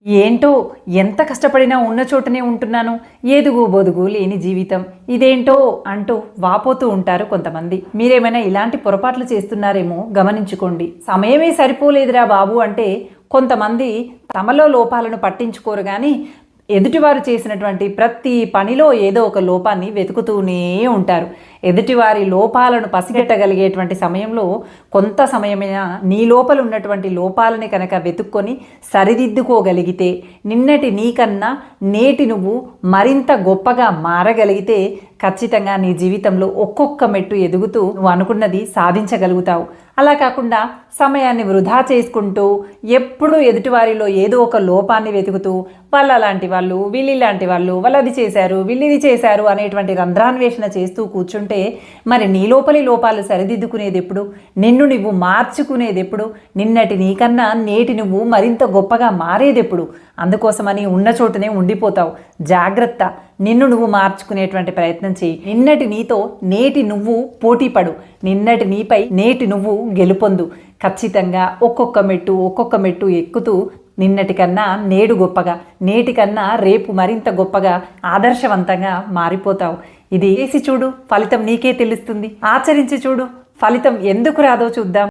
ఏంటో ఎంత కష్టపడినా ఉన్న చోటనే ఉంటున్నాను, ఏదుగు బొదుగు లేని జీవితం ఇదేంటో అంటూ వాపోతూ ఉంటారు కొంతమంది. మీరేమైనా ఇలాంటి పొరపాట్లు చేస్తున్నారేమో గమనించుకోండి. సమయమే సరిపోలేదురా బాబు అంటే కొంతమంది తమలో లోపాలను పట్టించుకోరు కానీ ఎదుటివారు చేసినటువంటి ప్రతి పనిలో ఏదో ఒక లోపాన్ని వెతుకుతూనే ఉంటారు. ఎదుటివారి లోపాలను పసిగట్టగలిగేటువంటి సమయంలో కొంత సమయమైనా నీ లోపల ఉన్నటువంటి లోపాలని కనుక వెతుక్కొని సరిదిద్దుకోగలిగితే, నిన్నటి నీకన్నా నేటి నువ్వు మరింత గొప్పగా మారగలిగితే ఖచ్చితంగా నీ జీవితంలో ఒక్కొక్క మెట్టు ఎదుగుతూ నువ్వు అనుకున్నది సాధించగలుగుతావు. అలా కాకుండా సమయాన్ని వృధా చేసుకుంటూ ఎప్పుడూ ఎదుటివారిలో ఏదో ఒక లోపాన్ని వెతుకుతూ వాళ్ళు అలాంటి వాళ్ళు, వీళ్ళు ఇలాంటి వాళ్ళు, వాళ్ళు అది చేశారు, వీళ్ళు ఇది చేశారు అనేటువంటి రంధ్రాన్వేషణ చేస్తూ కూర్చుంటే మరి నీ లోపలి లోపాలు సరిదిద్దుకునేది ఎప్పుడు? నిన్ను నువ్వు మార్చుకునేది ఎప్పుడు? నిన్నటి నీకన్నా నేటి నువ్వు మరింత గొప్పగా మారేది ఎప్పుడు? అందుకోసమని ఉన్న చోటునే ఉండిపోతావు. జాగ్రత్త, నిన్ను నువ్వు మార్చుకునేటువంటి ప్రయత్నం చేయి. నిన్నటి నీతో నేటి నువ్వు పోటీపడు, నిన్నటి నీపై నేటి నువ్వు గెలుపొందు. ఖచ్చితంగా ఒక్కొక్క మెట్టు ఎక్కుతూ నిన్నటి కన్నా నేడు గొప్పగా, నేటి కన్నా రేపు మరింత గొప్పగా ఆదర్శవంతంగా మారిపోతావు. ఇది చేసి చూడు, ఫలితం నీకే తెలుస్తుంది. ఆచరించి చూడు, ఫలితం ఎందుకు రాదో చూద్దాం.